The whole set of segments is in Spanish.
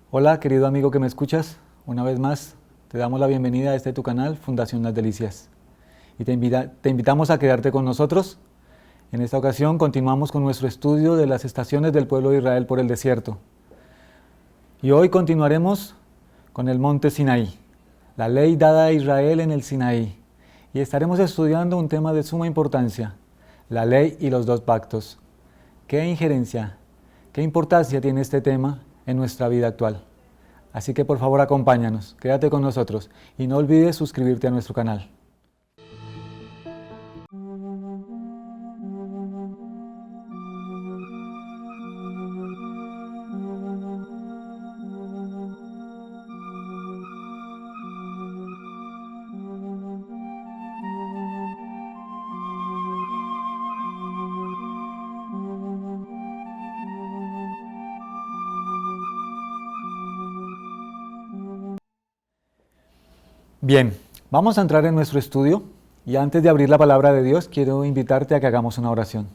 Hola, querido amigo que me escuchas, una vez más te damos la bienvenida a este tu canal, Fundación Las Delicias. Y te invitamos a quedarte con nosotros. En esta ocasión continuamos con nuestro estudio de las estaciones del pueblo de Israel por el desierto. Y hoy continuaremos con el monte Sinaí, la ley dada a Israel en el Sinaí. Y estaremos estudiando un tema de suma importancia, la ley y los dos pactos. ¿Qué injerencia, qué importancia tiene este tema en nuestra vida actual? Así que por favor acompáñanos, quédate con nosotros y no olvides suscribirte a nuestro canal. Bien, vamos a entrar en nuestro estudio y antes de abrir la palabra de Dios quiero invitarte a que hagamos una oración.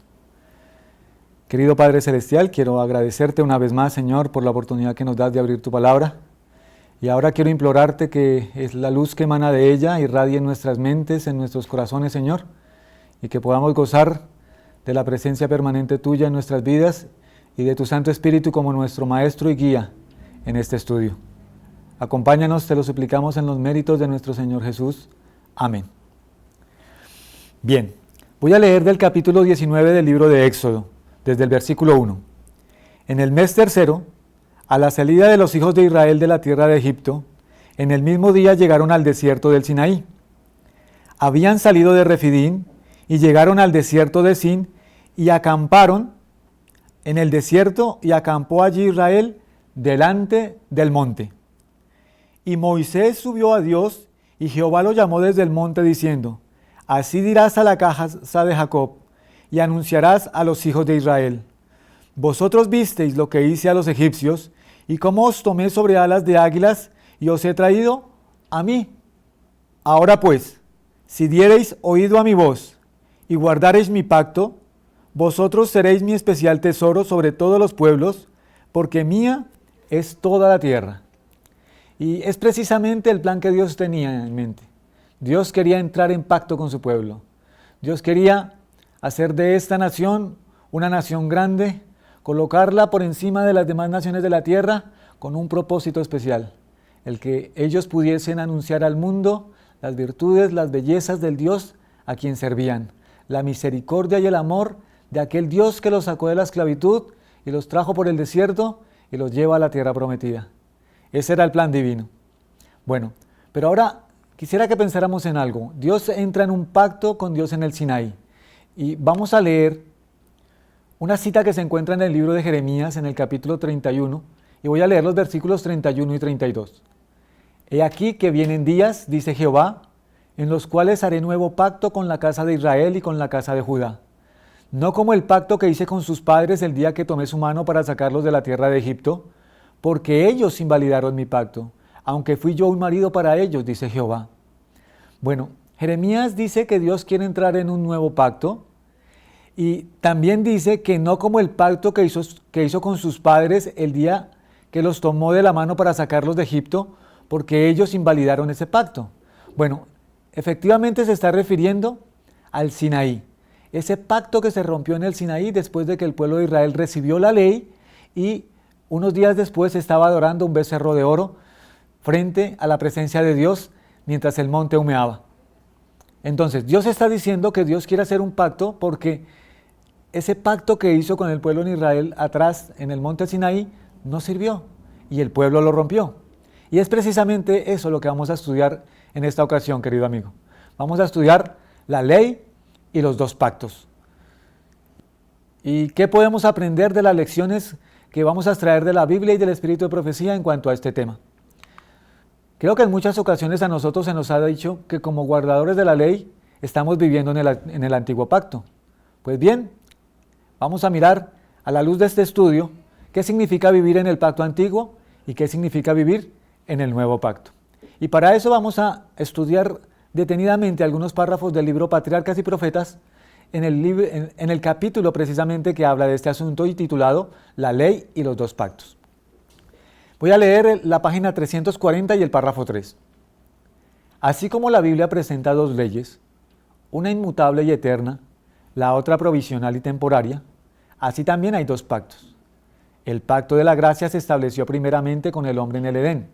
Querido Padre Celestial, quiero agradecerte una vez más, Señor, por la oportunidad que nos das de abrir tu palabra. Y ahora quiero implorarte que es la luz que emana de ella irradie en nuestras mentes, en nuestros corazones, Señor, y que podamos gozar de la presencia permanente tuya en nuestras vidas y de tu Santo Espíritu como nuestro Maestro y Guía en este estudio. Acompáñanos, te lo suplicamos en los méritos de nuestro Señor Jesús. Amén. Bien, voy a leer del capítulo 19 del libro de Éxodo, desde el versículo 1. En el mes tercero, a la salida de los hijos de Israel de la tierra de Egipto, en el mismo día llegaron al desierto del Sinaí. Habían salido de Refidín y llegaron al desierto de Sin y acamparon en el desierto y acampó allí Israel delante del monte. Y Moisés subió a Dios y Jehová lo llamó desde el monte diciendo: Así dirás a la casa de Jacob y anunciarás a los hijos de Israel: Vosotros visteis lo que hice a los egipcios y cómo os tomé sobre alas de águilas y os he traído a mí. Ahora pues, si diereis oído a mi voz y guardareis mi pacto, vosotros seréis mi especial tesoro sobre todos los pueblos, porque mía es toda la tierra. Y es precisamente el plan que Dios tenía en mente. Dios quería entrar en pacto con su pueblo. Dios quería hacer de esta nación una nación grande, colocarla por encima de las demás naciones de la tierra con un propósito especial, el que ellos pudiesen anunciar al mundo las virtudes, las bellezas del Dios a quien servían, la misericordia y el amor de aquel Dios que los sacó de la esclavitud y los trajo por el desierto y los lleva a la tierra prometida. Ese era el plan divino. Bueno, pero ahora quisiera que pensáramos en algo. Dios entra en un pacto con Dios en el Sinaí. Y vamos a leer una cita que se encuentra en el libro de Jeremías, en el capítulo 31, y voy a leer los versículos 31 y 32. He aquí que vienen días, dice Jehová, en los cuales haré nuevo pacto con la casa de Israel y con la casa de Judá. No como el pacto que hice con sus padres el día que tomé su mano para sacarlos de la tierra de Egipto, porque ellos invalidaron mi pacto, aunque fui yo un marido para ellos, dice Jehová. Bueno, Jeremías dice que Dios quiere entrar en un nuevo pacto y también dice que no como el pacto que hizo con sus padres el día que los tomó de la mano para sacarlos de Egipto, porque ellos invalidaron ese pacto. Bueno, efectivamente se está refiriendo al Sinaí, ese pacto que se rompió en el Sinaí después de que el pueblo de Israel recibió la ley y unos días después estaba adorando un becerro de oro frente a la presencia de Dios mientras el monte humeaba. Entonces, Dios está diciendo que Dios quiere hacer un pacto porque ese pacto que hizo con el pueblo en Israel atrás en el monte Sinaí no sirvió y el pueblo lo rompió. Y es precisamente eso lo que vamos a estudiar en esta ocasión, querido amigo. Vamos a estudiar la ley y los dos pactos. ¿Y qué podemos aprender de las lecciones que vamos a extraer de la Biblia y del Espíritu de Profecía en cuanto a este tema? Creo que en muchas ocasiones a nosotros se nos ha dicho que como guardadores de la ley estamos viviendo en el antiguo pacto. Pues bien, vamos a mirar a la luz de este estudio qué significa vivir en el pacto antiguo y qué significa vivir en el nuevo pacto. Y para eso vamos a estudiar detenidamente algunos párrafos del libro Patriarcas y Profetas en el capítulo precisamente que habla de este asunto y titulado La ley y los dos pactos. Voy a leer la página 340 y el párrafo 3. Así como la Biblia presenta dos leyes, una inmutable y eterna, la otra provisional y temporaria, así también hay dos pactos. El pacto de la gracia se estableció primeramente con el hombre en el Edén,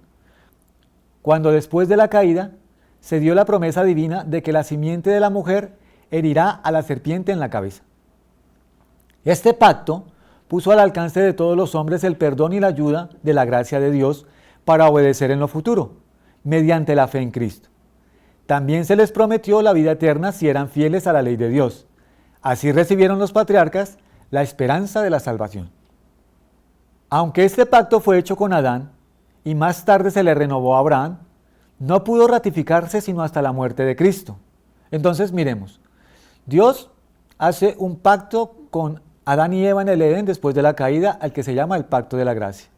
cuando después de la caída se dio la promesa divina de que la simiente de la mujer herirá a la serpiente en la cabeza. Este pacto puso al alcance de todos los hombres el perdón y la ayuda de la gracia de Dios para obedecer en lo futuro, mediante la fe en Cristo. También se les prometió la vida eterna si eran fieles a la ley de Dios. Así recibieron los patriarcas la esperanza de la salvación. Aunque este pacto fue hecho con Adán y más tarde se le renovó a Abraham, no pudo ratificarse sino hasta la muerte de Cristo. Entonces miremos, Dios hace un pacto con Adán y Eva en el Edén después de la caída, al que se llama el pacto de la gracia.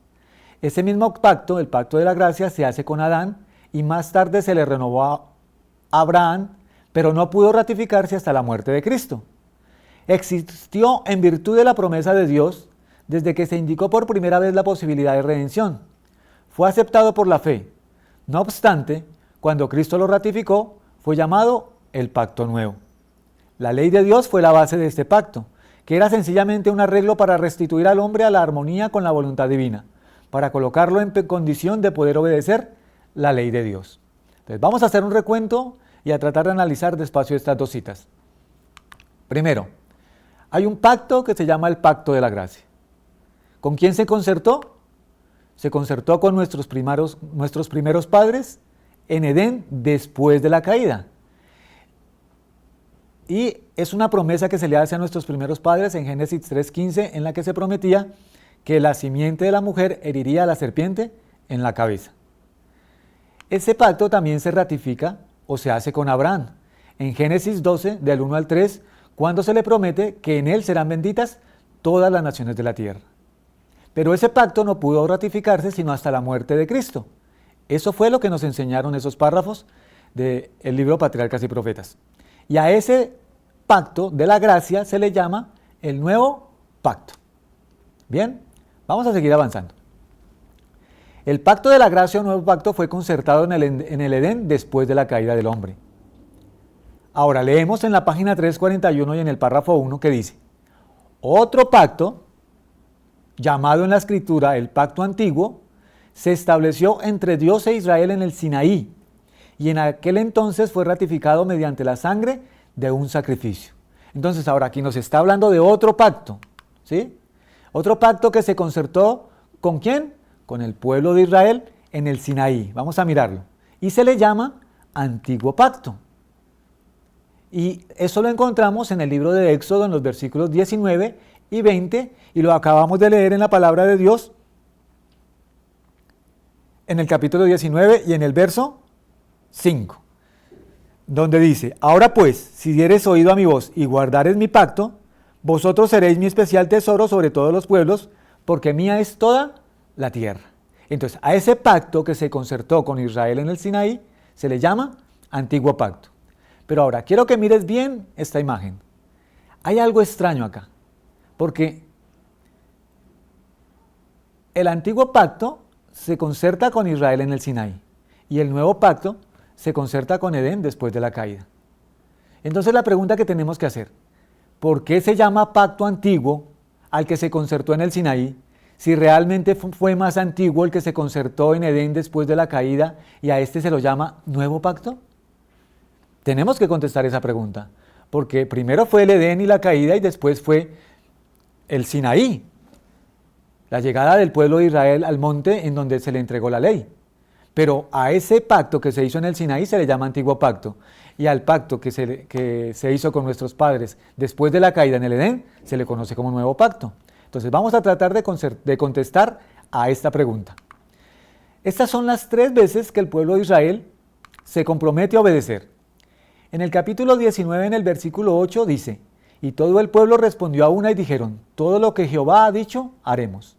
Ese mismo pacto, el pacto de la gracia, se hace con Adán y más tarde se le renovó a Abraham, pero no pudo ratificarse hasta la muerte de Cristo. Existió en virtud de la promesa de Dios desde que se indicó por primera vez la posibilidad de redención. Fue aceptado por la fe. No obstante, cuando Cristo lo ratificó, fue llamado el pacto nuevo. La ley de Dios fue la base de este pacto, que era sencillamente un arreglo para restituir al hombre a la armonía con la voluntad divina, para colocarlo en condición de poder obedecer la ley de Dios. Entonces vamos a hacer un recuento y a tratar de analizar despacio estas dos citas. Primero, hay un pacto que se llama el pacto de la gracia. ¿Con quién se concertó? Se concertó con nuestros primeros padres en Edén después de la caída. Y es una promesa que se le hace a nuestros primeros padres en Génesis 3:15, en la que se prometía que la simiente de la mujer heriría a la serpiente en la cabeza. Ese pacto también se ratifica o se hace con Abraham en Génesis 12, del 1 al 3, cuando se le promete que en él serán benditas todas las naciones de la tierra. Pero ese pacto no pudo ratificarse sino hasta la muerte de Cristo. Eso fue lo que nos enseñaron esos párrafos del libro Patriarcas y Profetas. Y a ese pacto de la gracia se le llama el nuevo pacto. Bien, vamos a seguir avanzando. El pacto de la gracia o nuevo pacto fue concertado en el Edén después de la caída del hombre. Ahora leemos en la página 341 y en el párrafo 1 que dice: otro pacto, llamado en la escritura el pacto antiguo, se estableció entre Dios e Israel en el Sinaí, y en aquel entonces fue ratificado mediante la sangre de un sacrificio. Entonces ahora aquí nos está hablando de otro pacto, ¿sí? Otro pacto que se concertó ¿con quién? Con el pueblo de Israel en el Sinaí. Vamos a mirarlo. Y se le llama Antiguo Pacto. Y eso lo encontramos en el libro de Éxodo en los versículos 19 y 20 y lo acabamos de leer en la palabra de Dios en el capítulo 19 y en el verso 5, donde dice: ahora pues, si diereis oído a mi voz y guardareis mi pacto, vosotros seréis mi especial tesoro sobre todos los pueblos, porque mía es toda la tierra. Entonces, a ese pacto que se concertó con Israel en el Sinaí se le llama Antiguo Pacto. Pero ahora, quiero que mires bien esta imagen. Hay algo extraño acá, porque el Antiguo Pacto se concerta con Israel en el Sinaí y el Nuevo Pacto se concerta con Edén después de la caída. Entonces la pregunta que tenemos que hacer: ¿por qué se llama pacto antiguo al que se concertó en el Sinaí, si realmente fue más antiguo el que se concertó en Edén después de la caída y a este se lo llama nuevo pacto? Tenemos que contestar esa pregunta, porque primero fue el Edén y la caída y después fue el Sinaí, la llegada del pueblo de Israel al monte en donde se le entregó la ley. Pero a ese pacto que se hizo en el Sinaí se le llama Antiguo Pacto, y al pacto que se hizo con nuestros padres después de la caída en el Edén se le conoce como Nuevo Pacto. Entonces vamos a tratar de contestar a esta pregunta. Estas son las 3 veces que el pueblo de Israel se compromete a obedecer. En el capítulo 19, en el versículo 8, dice: y todo el pueblo respondió a una y dijeron: todo lo que Jehová ha dicho, haremos.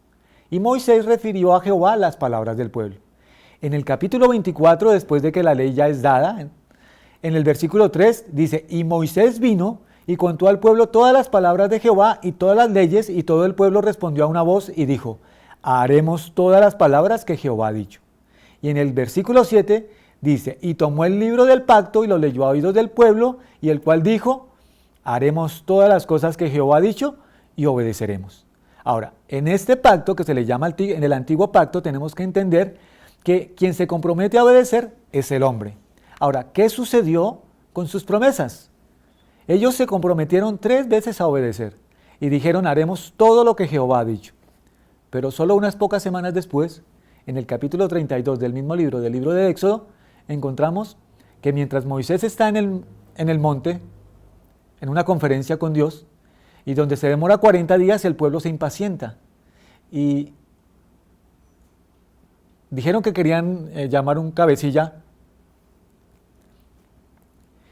Y Moisés refirió a Jehová las palabras del pueblo. En el capítulo 24, después de que la ley ya es dada, en el versículo 3 dice: y Moisés vino y contó al pueblo todas las palabras de Jehová y todas las leyes, y todo el pueblo respondió a una voz y dijo: haremos todas las palabras que Jehová ha dicho. Y en el versículo 7 dice, y tomó el libro del pacto y lo leyó a oídos del pueblo, y el cual dijo, haremos todas las cosas que Jehová ha dicho y obedeceremos. Ahora, en este pacto que se le llama en el antiguo pacto, tenemos que entender que quien se compromete a obedecer es el hombre. Ahora, ¿qué sucedió con sus promesas? Ellos se comprometieron 3 veces a obedecer y dijeron, haremos todo lo que Jehová ha dicho. Pero solo unas pocas semanas después, en el capítulo 32 del mismo libro, del libro de Éxodo, encontramos que mientras Moisés está en el monte, en una conferencia con Dios, y donde se demora 40 días, el pueblo se impacienta. Y dijeron que querían llamar un cabecilla,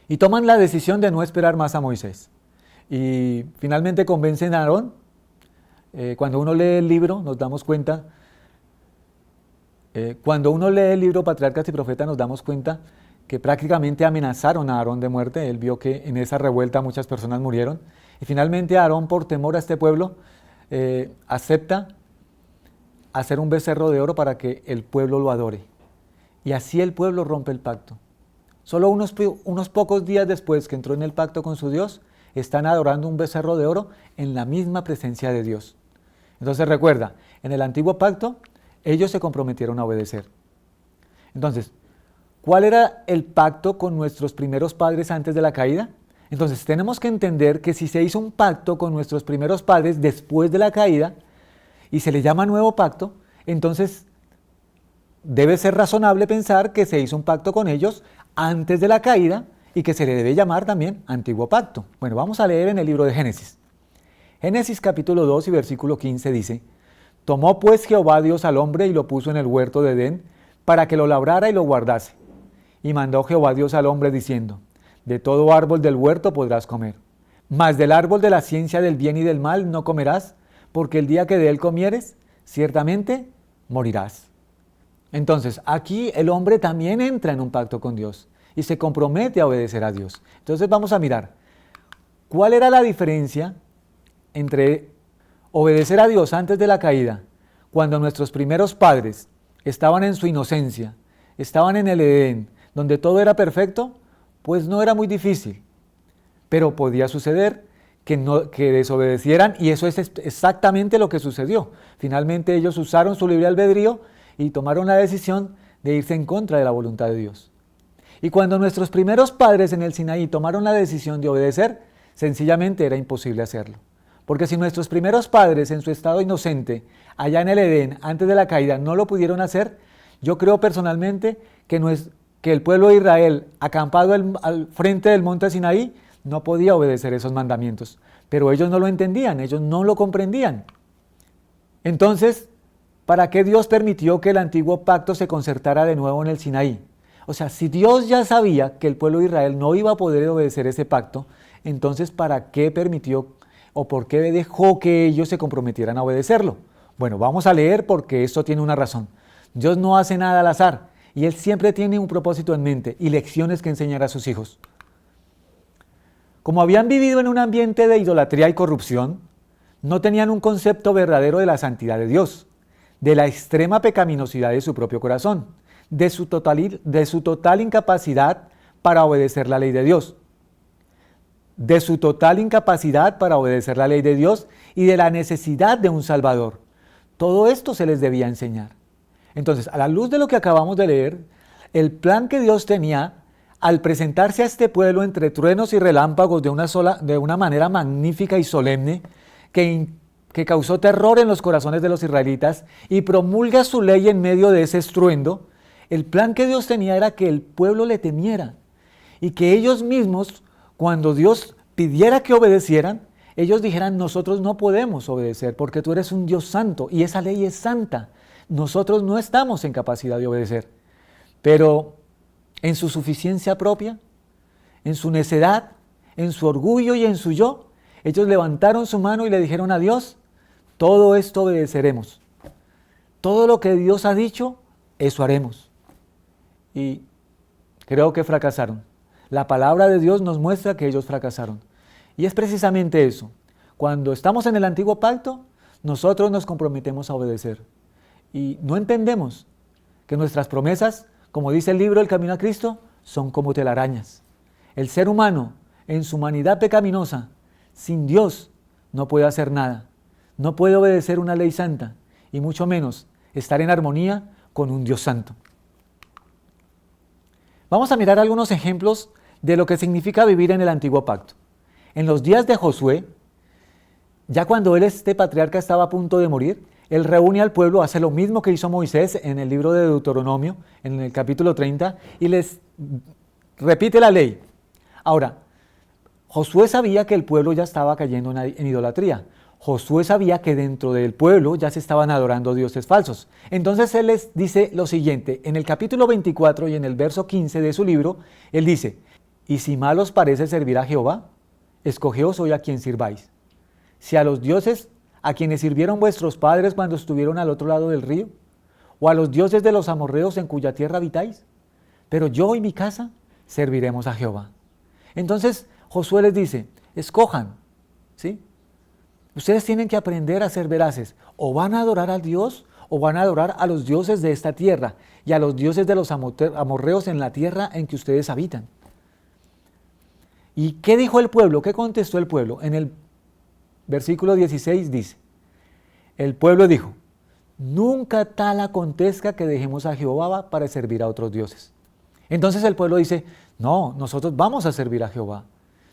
y toman la decisión de no esperar más a Moisés. Y finalmente convencen a Aarón. Cuando uno lee el libro, nos damos cuenta, Patriarcas y Profetas, nos damos cuenta que prácticamente amenazaron a Aarón de muerte. Él vio que en esa revuelta muchas personas murieron. Y finalmente Aarón, por temor a este pueblo, acepta hacer un becerro de oro para que el pueblo lo adore. Y así el pueblo rompe el pacto. Solo unos pocos días después que entró en el pacto con su Dios, están adorando un becerro de oro en la misma presencia de Dios. Entonces recuerda, en el antiguo pacto, ellos se comprometieron a obedecer. Entonces, ¿cuál era el pacto con nuestros primeros padres antes de la caída? Entonces, tenemos que entender que si se hizo un pacto con nuestros primeros padres después de la caída, y se le llama nuevo pacto, entonces debe ser razonable pensar que se hizo un pacto con ellos antes de la caída y que se le debe llamar también antiguo pacto. Bueno, vamos a leer en el libro de Génesis. Génesis capítulo 2 y versículo 15 dice, tomó pues Jehová Dios al hombre y lo puso en el huerto de Edén para que lo labrara y lo guardase. Y mandó Jehová Dios al hombre diciendo, de todo árbol del huerto podrás comer, mas del árbol de la ciencia del bien y del mal no comerás, porque el día que de él comieres, ciertamente morirás. Entonces, aquí el hombre también entra en un pacto con Dios y se compromete a obedecer a Dios. Entonces vamos a mirar, ¿cuál era la diferencia entre obedecer a Dios antes de la caída, cuando nuestros primeros padres estaban en su inocencia, estaban en el Edén, donde todo era perfecto? Pues no era muy difícil, pero podía suceder que desobedecieran, y eso es exactamente lo que sucedió. Finalmente ellos usaron su libre albedrío y tomaron la decisión de irse en contra de la voluntad de Dios. Y cuando nuestros primeros padres en el Sinaí tomaron la decisión de obedecer, sencillamente era imposible hacerlo. Porque si nuestros primeros padres en su estado inocente, allá en el Edén, antes de la caída, no lo pudieron hacer, yo creo personalmente que el pueblo de Israel, acampado al frente del monte Sinaí, no podía obedecer esos mandamientos. Pero ellos no lo entendían, ellos no lo comprendían. Entonces, ¿para qué Dios permitió que el antiguo pacto se concertara de nuevo en el Sinaí? O sea, si Dios ya sabía que el pueblo de Israel no iba a poder obedecer ese pacto, entonces ¿para qué permitió o por qué dejó que ellos se comprometieran a obedecerlo? Bueno, vamos a leer porque esto tiene una razón. Dios no hace nada al azar y Él siempre tiene un propósito en mente y lecciones que enseñar a sus hijos. Como habían vivido en un ambiente de idolatría y corrupción, no tenían un concepto verdadero de la santidad de Dios, de la extrema pecaminosidad de su propio corazón, de su total incapacidad para obedecer la ley de Dios, y de la necesidad de un Salvador. Todo esto se les debía enseñar. Entonces, a la luz de lo que acabamos de leer, el plan que Dios tenía al presentarse a este pueblo entre truenos y relámpagos de una manera magnífica y solemne, que causó terror en los corazones de los israelitas y promulga su ley en medio de ese estruendo, el plan que Dios tenía era que el pueblo le temiera y que ellos mismos, cuando Dios pidiera que obedecieran, ellos dijeran, nosotros no podemos obedecer porque tú eres un Dios santo y esa ley es santa. Nosotros no estamos en capacidad de obedecer. Pero en su suficiencia propia, en su necedad, en su orgullo y en su yo, ellos levantaron su mano y le dijeron a Dios, todo esto obedeceremos. Todo lo que Dios ha dicho, eso haremos. Y creo que fracasaron. La palabra de Dios nos muestra que ellos fracasaron. Y es precisamente eso. Cuando estamos en el antiguo pacto, nosotros nos comprometemos a obedecer. y no entendemos que nuestras promesas, como dice el libro El Camino a Cristo, son como telarañas. El ser humano, en su humanidad pecaminosa, sin Dios, no puede hacer nada. No puede obedecer una ley santa, y mucho menos estar en armonía con un Dios santo. Vamos a mirar algunos ejemplos de lo que significa vivir en el antiguo pacto. En los días de Josué, ya cuando este patriarca estaba a punto de morir, él reúne al pueblo, hace lo mismo que hizo Moisés en el libro de Deuteronomio, en el capítulo 30, y les repite la ley. Ahora, Josué sabía que el pueblo ya estaba cayendo en idolatría. Josué sabía que dentro del pueblo ya se estaban adorando dioses falsos. Entonces él les dice lo siguiente, en el capítulo 24 y en el verso 15 de su libro, él dice, «Y si mal os parece servir a Jehová, escogeos hoy a quien sirváis. Si a los dioses a quienes sirvieron vuestros padres cuando estuvieron al otro lado del río, o a los dioses de los amorreos en cuya tierra habitáis, pero yo y mi casa serviremos a Jehová». Entonces Josué les dice, escojan, ¿sí? Ustedes tienen que aprender a ser veraces, o van a adorar a Dios, o van a adorar a los dioses de esta tierra, y a los dioses de los amorreos en la tierra en que ustedes habitan. ¿Y qué dijo el pueblo? ¿Qué contestó el pueblo? En el versículo 16 dice, el pueblo dijo, nunca tal acontezca que dejemos a Jehová para servir a otros dioses. Entonces el pueblo dice, no, nosotros vamos a servir a Jehová.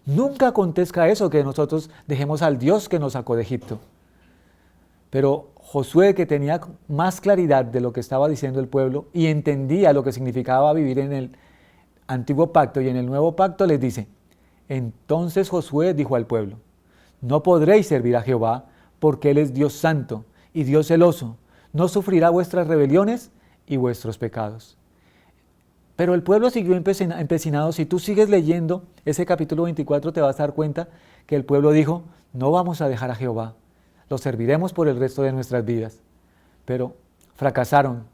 Nunca acontezca eso, que nosotros dejemos al Dios que nos sacó de Egipto. Pero Josué, que tenía más claridad de lo que estaba diciendo el pueblo y entendía lo que significaba vivir en el antiguo pacto y en el nuevo pacto, les dice, entonces Josué dijo al pueblo, no podréis servir a Jehová, porque Él es Dios santo y Dios celoso, no sufrirá vuestras rebeliones y vuestros pecados. Pero el pueblo siguió empecinado. Si tú sigues leyendo ese capítulo 24, te vas a dar cuenta que el pueblo dijo, no vamos a dejar a Jehová, lo serviremos por el resto de nuestras vidas. Pero fracasaron,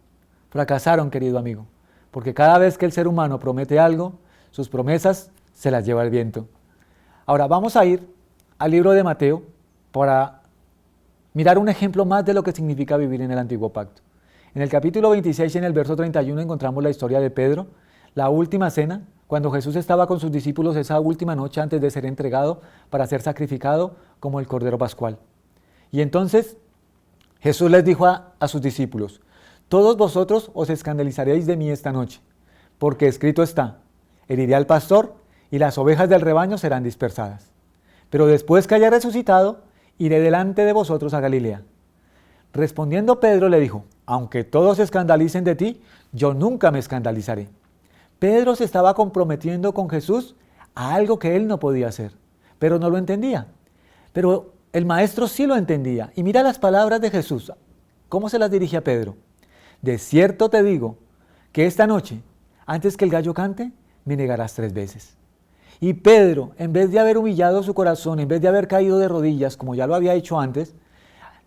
querido amigo, porque cada vez que el ser humano promete algo, sus promesas se las lleva el viento. Ahora vamos a ir al libro de Mateo para mirar un ejemplo más de lo que significa vivir en el antiguo pacto. En el capítulo 26, en el verso 31, encontramos la historia de Pedro, la última cena, cuando Jesús estaba con sus discípulos esa última noche antes de ser entregado para ser sacrificado como el Cordero Pascual. Y entonces Jesús les dijo a sus discípulos, todos vosotros os escandalizaréis de mí esta noche, porque escrito está, heriré al pastor y las ovejas del rebaño serán dispersadas. Pero después que haya resucitado, iré delante de vosotros a Galilea. Respondiendo Pedro le dijo, aunque todos se escandalicen de ti, yo nunca me escandalizaré. Pedro se estaba comprometiendo con Jesús a algo que él no podía hacer, pero no lo entendía. Pero el maestro sí lo entendía. Y mira las palabras de Jesús, ¿cómo se las dirige a Pedro? De cierto te digo que esta noche, antes que el gallo cante, me negarás 3 veces. Y Pedro, en vez de haber humillado su corazón, en vez de haber caído de rodillas, como ya lo había hecho antes,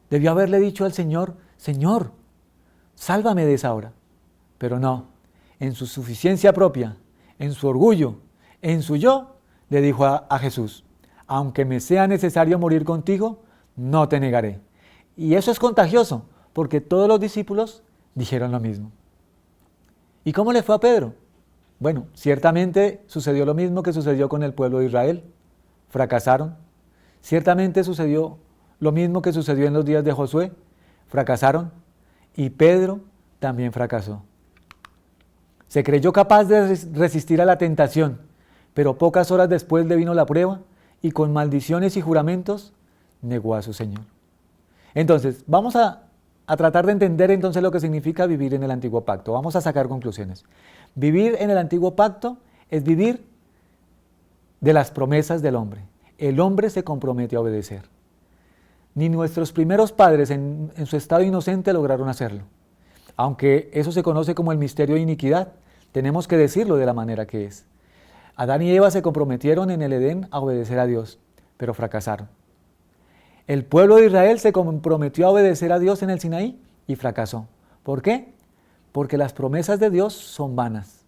debió haberle dicho al Señor, Señor, sálvame de esa hora. Pero no, en su suficiencia propia, en su orgullo, en su yo, le dijo a Jesús, aunque me sea necesario morir contigo, no te negaré. Y eso es contagioso, porque todos los discípulos dijeron lo mismo. ¿Y cómo le fue a Pedro? Bueno, ciertamente sucedió lo mismo que sucedió con el pueblo de Israel. Fracasaron. Ciertamente sucedió lo mismo que sucedió en los días de Josué. Fracasaron. Y Pedro también fracasó. Se creyó capaz de resistir a la tentación, pero pocas horas después le vino la prueba y con maldiciones y juramentos negó a su Señor. Entonces, vamos a tratar de entender entonces lo que significa vivir en el antiguo pacto. Vamos a sacar conclusiones. Vivir en el antiguo pacto es vivir de las promesas del hombre. El hombre se compromete a obedecer. Ni nuestros primeros padres en su estado inocente lograron hacerlo. Aunque eso se conoce como el misterio de iniquidad, tenemos que decirlo de la manera que es. Adán y Eva se comprometieron en el Edén a obedecer a Dios, pero fracasaron. El pueblo de Israel se comprometió a obedecer a Dios en el Sinaí y fracasó. ¿Por qué? Porque las promesas de Dios son vanas.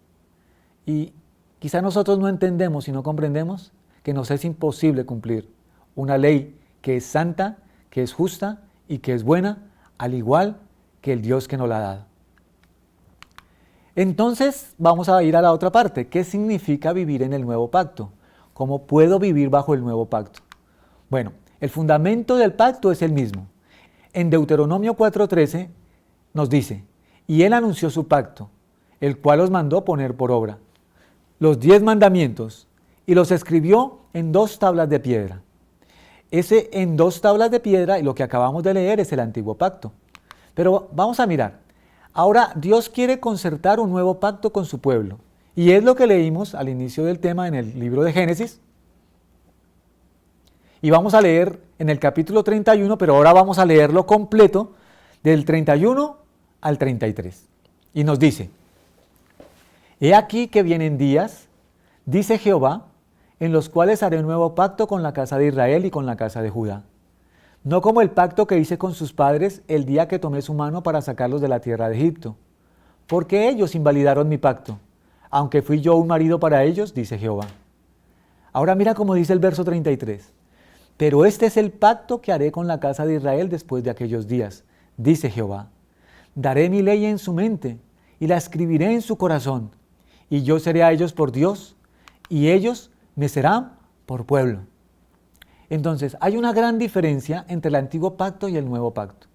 Y quizá nosotros no entendemos y no comprendemos que nos es imposible cumplir una ley que es santa, que es justa y que es buena, al igual que el Dios que nos la ha dado. Entonces vamos a ir a la otra parte. ¿Qué significa vivir en el nuevo pacto? ¿Cómo puedo vivir bajo el nuevo pacto? Bueno, el fundamento del pacto es el mismo. En Deuteronomio 4:13 nos dice, y él anunció su pacto, el cual os mandó poner por obra los 10 mandamientos, y los escribió en 2 tablas de piedra. Ese en 2 tablas de piedra, y lo que acabamos de leer es el antiguo pacto. Pero vamos a mirar. Ahora Dios quiere concertar un nuevo pacto con su pueblo. Y es lo que leímos al inicio del tema en el libro de Génesis. Y vamos a leer en el capítulo 31, pero ahora vamos a leerlo completo, del 31 al 33. Y nos dice, he aquí que vienen días, dice Jehová, en los cuales haré un nuevo pacto con la casa de Israel y con la casa de Judá. No como el pacto que hice con sus padres el día que tomé su mano para sacarlos de la tierra de Egipto, porque ellos invalidaron mi pacto, aunque fui yo un marido para ellos, dice Jehová. Ahora mira cómo dice el verso 33. Pero este es el pacto que haré con la casa de Israel después de aquellos días, dice Jehová. Daré mi ley en su mente y la escribiré en su corazón, y yo seré a ellos por Dios, y ellos me serán por pueblo. Entonces, hay una gran diferencia entre el antiguo pacto y el nuevo pacto.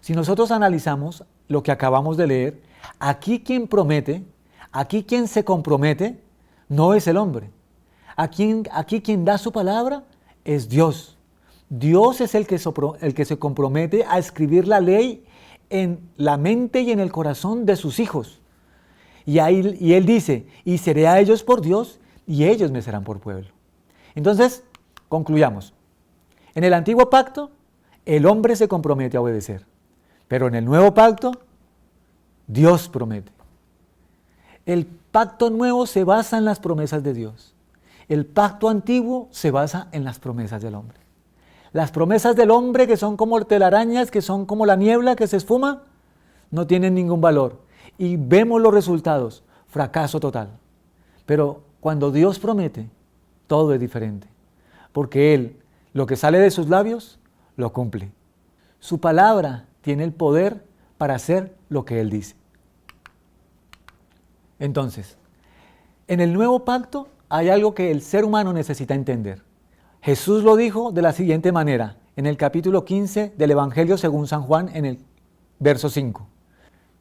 Si nosotros analizamos lo que acabamos de leer, aquí quien promete, aquí quien se compromete, no es el hombre. Aquí quien da su palabra es Dios. Dios es el que se compromete a escribir la ley en la mente y en el corazón de sus hijos. Y Él dice, y seré a ellos por Dios, y ellos me serán por pueblo. Entonces, concluyamos. En el antiguo pacto, el hombre se compromete a obedecer. Pero en el nuevo pacto, Dios promete. El pacto nuevo se basa en las promesas de Dios. El pacto antiguo se basa en las promesas del hombre. Las promesas del hombre, que son como telarañas, que son como la niebla que se esfuma, no tienen ningún valor. Y vemos los resultados, fracaso total. Pero cuando Dios promete, todo es diferente. Porque Él, lo que sale de sus labios, lo cumple. Su palabra tiene el poder para hacer lo que Él dice. Entonces, en el nuevo pacto hay algo que el ser humano necesita entender. Jesús lo dijo de la siguiente manera, en el capítulo 15 del Evangelio según San Juan, en el verso 5.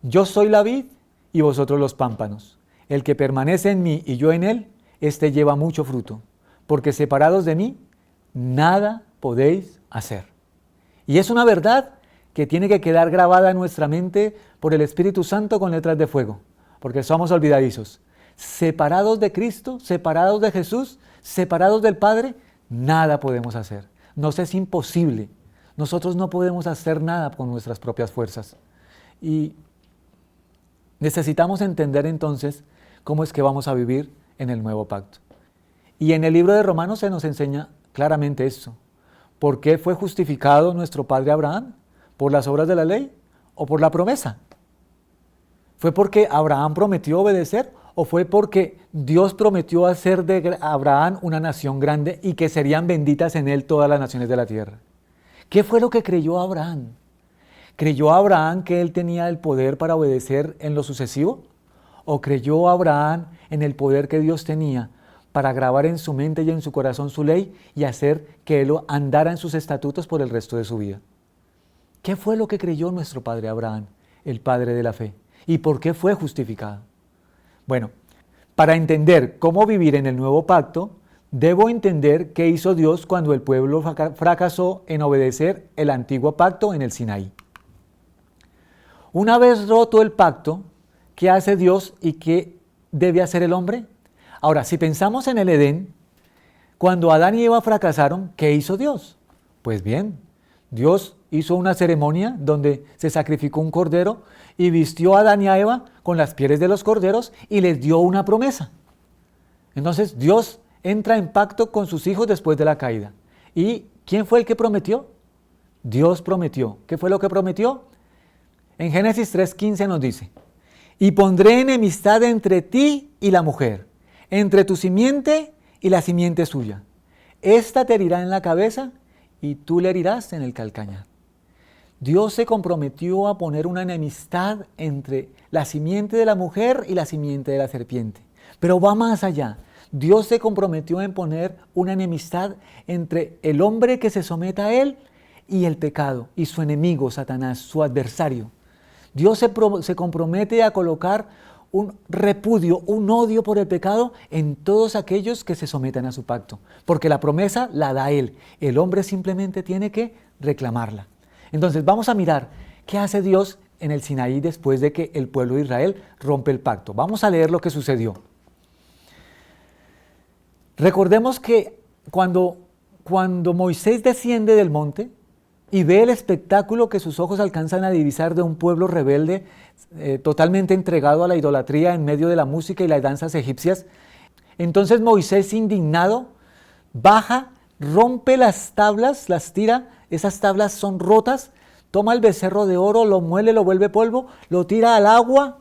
Yo soy la vid y vosotros los pámpanos. El que permanece en mí y yo en él, éste lleva mucho fruto, porque separados de mí, nada podéis hacer. Y es una verdad que tiene que quedar grabada en nuestra mente por el Espíritu Santo con letras de fuego, porque somos olvidadizos. Separados de Cristo, separados de Jesús, separados del Padre, nada podemos hacer. Nos es imposible. Nosotros no podemos hacer nada con nuestras propias fuerzas. Y necesitamos entender entonces cómo es que vamos a vivir en el nuevo pacto. Y en el libro de Romanos se nos enseña claramente esto. ¿Por qué fue justificado nuestro padre Abraham? ¿Por las obras de la ley o por la promesa? ¿Fue porque Abraham prometió obedecer o fue porque Dios prometió hacer de Abraham una nación grande y que serían benditas en él todas las naciones de la tierra? ¿Qué fue lo que creyó Abraham? ¿Creyó Abraham que él tenía el poder para obedecer en lo sucesivo? ¿O creyó Abraham en el poder que Dios tenía para grabar en su mente y en su corazón su ley y hacer que él andara en sus estatutos por el resto de su vida? ¿Qué fue lo que creyó nuestro padre Abraham, el padre de la fe? ¿Y por qué fue justificado? Bueno, para entender cómo vivir en el nuevo pacto, debo entender qué hizo Dios cuando el pueblo fracasó en obedecer el antiguo pacto en el Sinaí. Una vez roto el pacto, ¿qué hace Dios y qué debe hacer el hombre? Ahora, si pensamos en el Edén, cuando Adán y Eva fracasaron, ¿qué hizo Dios? Pues bien, Dios hizo una ceremonia donde se sacrificó un cordero y vistió a Adán y a Eva con las pieles de los corderos y les dio una promesa. Entonces Dios entra en pacto con sus hijos después de la caída. ¿Y quién fue el que prometió? Dios prometió. ¿Qué fue lo que prometió? En Génesis 3:15 nos dice, y pondré enemistad entre ti y la mujer, entre tu simiente y la simiente suya. Esta te herirá en la cabeza y tú le herirás en el calcañar. Dios se comprometió a poner una enemistad entre la simiente de la mujer y la simiente de la serpiente. Pero va más allá. Dios se comprometió en poner una enemistad entre el hombre que se someta a él y el pecado, y su enemigo, Satanás, su adversario. Dios se compromete a colocar un repudio, un odio por el pecado en todos aquellos que se sometan a su pacto, porque la promesa la da Él. El hombre simplemente tiene que reclamarla. Entonces vamos a mirar qué hace Dios en el Sinaí después de que el pueblo de Israel rompe el pacto. Vamos a leer lo que sucedió. Recordemos que cuando Moisés desciende del monte y ve el espectáculo que sus ojos alcanzan a divisar de un pueblo rebelde, totalmente entregado a la idolatría en medio de la música y las danzas egipcias, entonces Moisés, indignado, baja, rompe las tablas, las tira, esas tablas son rotas, toma el becerro de oro, lo muele, lo vuelve polvo, lo tira al agua,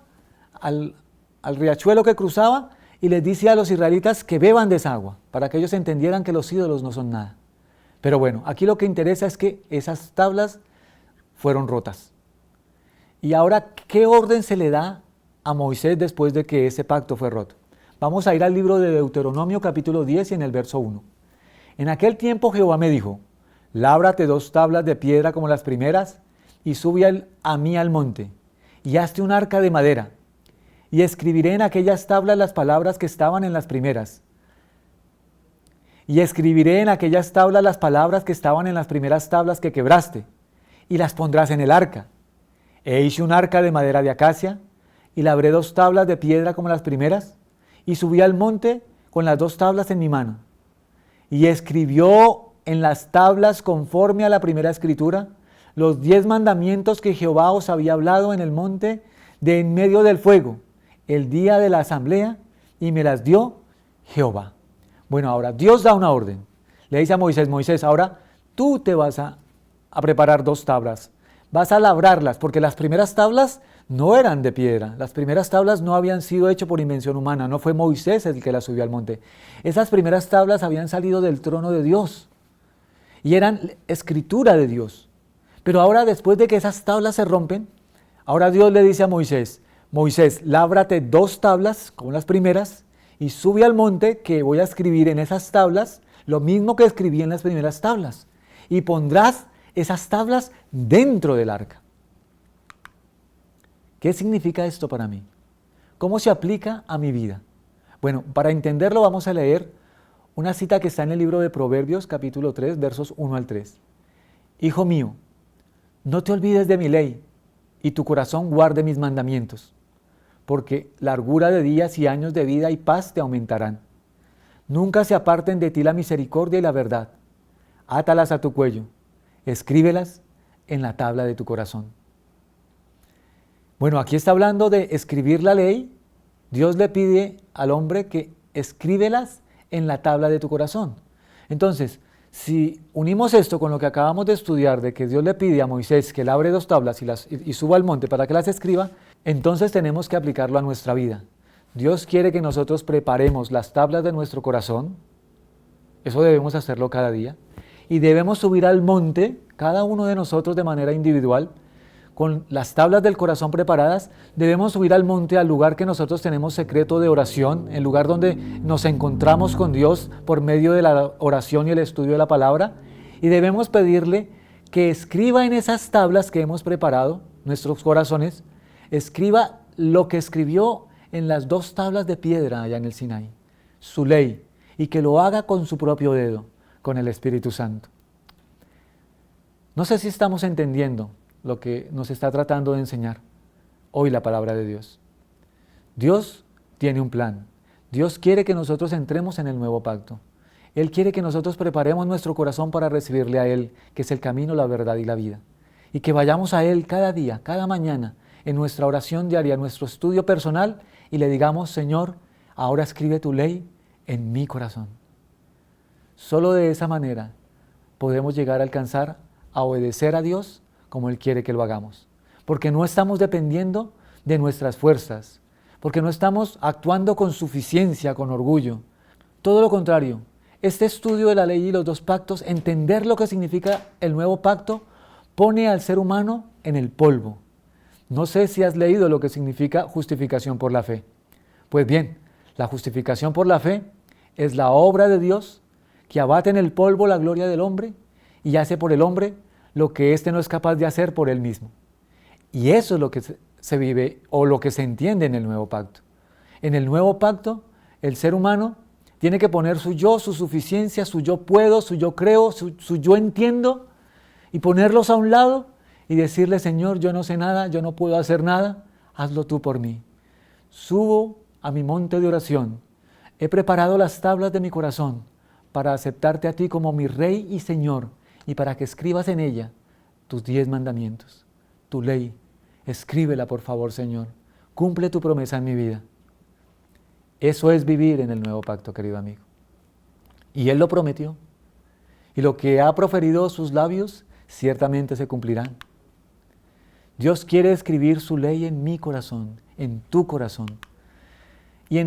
al riachuelo que cruzaba, y les dice a los israelitas que beban de esa agua, para que ellos entendieran que los ídolos no son nada. Pero bueno, aquí lo que interesa es que esas tablas fueron rotas. Y ahora, ¿qué orden se le da a Moisés después de que ese pacto fue roto? Vamos a ir al libro de Deuteronomio capítulo 10 y en el verso 1. En aquel tiempo Jehová me dijo, lábrate 2 tablas de piedra como las primeras y sube a mí al monte y hazte un arca de madera. Y escribiré en aquellas tablas las palabras que estaban en las primeras. Y escribiré en aquellas tablas las palabras que estaban en las primeras tablas que quebraste, y las pondrás en el arca. E hice un arca de madera de acacia, y labré 2 tablas de piedra como las primeras, y subí al monte con las 2 tablas en mi mano. Y escribió en las tablas conforme a la primera escritura, los 10 mandamientos que Jehová os había hablado en el monte de en medio del fuego, el día de la asamblea, y me las dio Jehová. Bueno, ahora Dios da una orden. Le dice a Moisés, Moisés, ahora tú te vas a preparar 2 tablas. Vas a labrarlas, porque las primeras tablas no eran de piedra. Las primeras tablas no habían sido hechas por invención humana. No fue Moisés el que las subió al monte. Esas primeras tablas habían salido del trono de Dios y eran escritura de Dios. Pero ahora, después de que esas tablas se rompen, ahora Dios le dice a Moisés, Moisés, lábrate 2 tablas como las primeras y sube al monte que voy a escribir en esas tablas lo mismo que escribí en las primeras tablas y pondrás esas tablas dentro del arca. ¿Qué significa esto para mí? ¿Cómo se aplica a mi vida? Bueno, para entenderlo vamos a leer una cita que está en el libro de Proverbios capítulo 3 versos 1 al 3. Hijo mío, no te olvides de mi ley y tu corazón guarde mis mandamientos, porque largura de días y años de vida y paz te aumentarán. Nunca se aparten de ti la misericordia y la verdad. Átalas a tu cuello, escríbelas en la tabla de tu corazón. Bueno, aquí está hablando de escribir la ley. Dios le pide al hombre que escríbelas en la tabla de tu corazón. Entonces, si unimos esto con lo que acabamos de estudiar, de que Dios le pide a Moisés que labre 2 tablas y suba al monte para que las escriba, entonces tenemos que aplicarlo a nuestra vida. Dios quiere que nosotros preparemos las tablas de nuestro corazón, eso debemos hacerlo cada día, y debemos subir al monte, cada uno de nosotros de manera individual, con las tablas del corazón preparadas, debemos subir al monte, al lugar que nosotros tenemos secreto de oración, el lugar donde nos encontramos con Dios por medio de la oración y el estudio de la palabra, y debemos pedirle que escriba en esas tablas que hemos preparado, nuestros corazones, escriba lo que escribió en las 2 tablas de piedra allá en el Sinaí, su ley, y que lo haga con su propio dedo, con el Espíritu Santo. No sé si estamos entendiendo lo que nos está tratando de enseñar hoy la palabra de Dios. Dios tiene un plan. Dios quiere que nosotros entremos en el nuevo pacto. Él quiere que nosotros preparemos nuestro corazón para recibirle a Él, que es el camino, la verdad y la vida. Y que vayamos a Él cada día, cada mañana, en nuestra oración diaria, en nuestro estudio personal, y le digamos, Señor, ahora escribe tu ley en mi corazón. Solo de esa manera podemos llegar a alcanzar a obedecer a Dios como Él quiere que lo hagamos. Porque no estamos dependiendo de nuestras fuerzas, porque no estamos actuando con suficiencia, con orgullo. Todo lo contrario, este estudio de la ley y los 2 pactos, entender lo que significa el nuevo pacto, pone al ser humano en el polvo. No sé si has leído lo que significa justificación por la fe. Pues bien, la justificación por la fe es la obra de Dios que abate en el polvo la gloria del hombre y hace por el hombre lo que éste no es capaz de hacer por él mismo. Y eso es lo que se vive o lo que se entiende en el nuevo pacto. En el nuevo pacto, el ser humano tiene que poner su yo, su suficiencia, su yo puedo, su yo creo, su yo entiendo, y ponerlos a un lado y decirle: Señor, yo no sé nada, yo no puedo hacer nada, hazlo tú por mí. Subo a mi monte de oración, he preparado las tablas de mi corazón para aceptarte a ti como mi Rey y Señor, y para que escribas en ella tus 10 mandamientos, tu ley. Escríbela, por favor, Señor. Cumple tu promesa en mi vida. Eso es vivir en el nuevo pacto, querido amigo. Y Él lo prometió. Y lo que ha proferido sus labios ciertamente se cumplirán. Dios quiere escribir su ley en mi corazón, en tu corazón. Y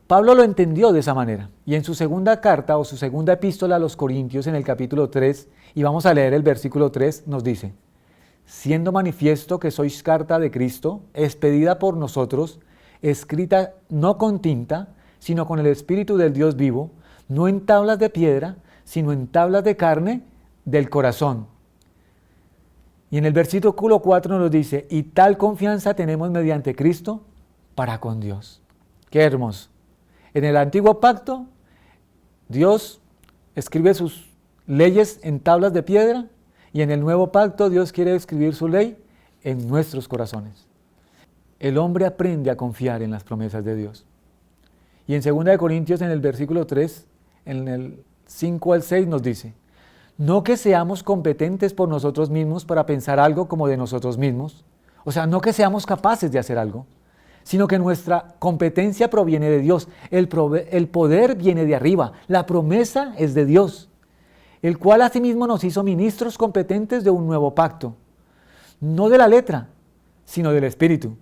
Pablo lo entendió de esa manera. Y en su segunda carta o su segunda epístola a los Corintios, en el capítulo 3, y vamos a leer el versículo 3, nos dice: siendo manifiesto que sois carta de Cristo, expedida por nosotros, escrita no con tinta, sino con el Espíritu del Dios vivo, no en tablas de piedra, sino en tablas de carne del corazón. Y en el versículo 4 nos dice: y tal confianza tenemos mediante Cristo para con Dios. ¡Qué hermoso! En el antiguo pacto, Dios escribe sus leyes en tablas de piedra, y en el nuevo pacto Dios quiere escribir su ley en nuestros corazones. El hombre aprende a confiar en las promesas de Dios. Y en 2 Corintios, en el versículo 3, en el 5 al 6 nos dice: no que seamos competentes por nosotros mismos para pensar algo como de nosotros mismos, o sea, no que seamos capaces de hacer algo, sino que nuestra competencia proviene de Dios, el poder viene de arriba, la promesa es de Dios, el cual asimismo nos hizo ministros competentes de un nuevo pacto, no de la letra, sino del Espíritu,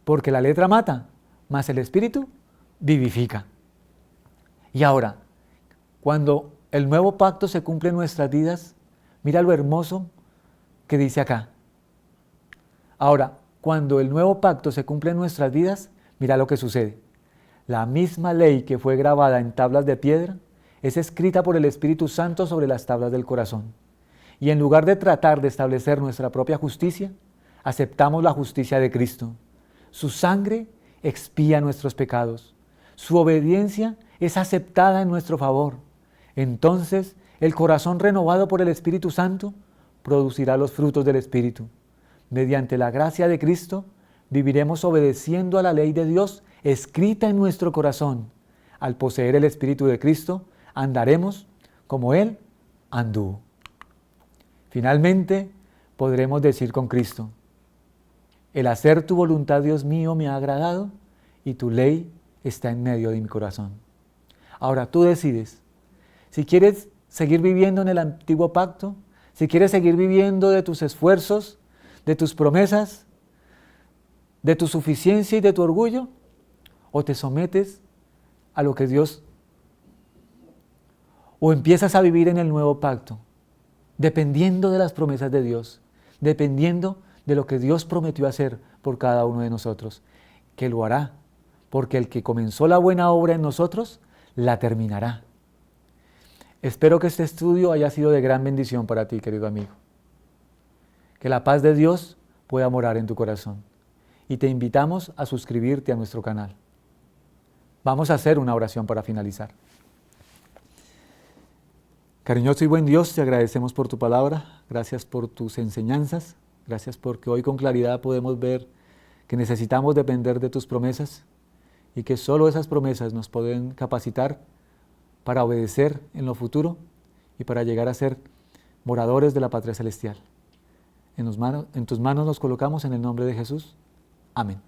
porque la letra mata, mas el Espíritu vivifica. Y ahora, cuando el nuevo pacto se cumple en nuestras vidas, mira lo hermoso que dice acá. Ahora, cuando el nuevo pacto se cumple en nuestras vidas, mira lo que sucede. La misma ley que fue grabada en tablas de piedra es escrita por el Espíritu Santo sobre las tablas del corazón. Y en lugar de tratar de establecer nuestra propia justicia, aceptamos la justicia de Cristo. Su sangre expía nuestros pecados. Su obediencia es aceptada en nuestro favor. Entonces, el corazón renovado por el Espíritu Santo producirá los frutos del Espíritu. Mediante la gracia de Cristo, viviremos obedeciendo a la ley de Dios escrita en nuestro corazón. Al poseer el Espíritu de Cristo, andaremos como Él anduvo. Finalmente, podremos decir con Cristo: el hacer tu voluntad, Dios mío, me ha agradado, y tu ley está en medio de mi corazón. Ahora tú decides si quieres seguir viviendo en el antiguo pacto, si quieres seguir viviendo de tus esfuerzos, de tus promesas, de tu suficiencia y de tu orgullo, o te sometes a lo que Dios, o empiezas a vivir en el nuevo pacto, dependiendo de las promesas de Dios, dependiendo de lo que Dios prometió hacer por cada uno de nosotros, que lo hará, porque el que comenzó la buena obra en nosotros, la terminará. Espero que este estudio haya sido de gran bendición para ti, querido amigo. Que la paz de Dios pueda morar en tu corazón. Y te invitamos a suscribirte a nuestro canal. Vamos a hacer una oración para finalizar. Cariñoso y buen Dios, te agradecemos por tu palabra, gracias por tus enseñanzas, gracias porque hoy con claridad podemos ver que necesitamos depender de tus promesas y que solo esas promesas nos pueden capacitar para obedecer en lo futuro y para llegar a ser moradores de la patria celestial. En tus manos nos colocamos en el nombre de Jesús. Amén.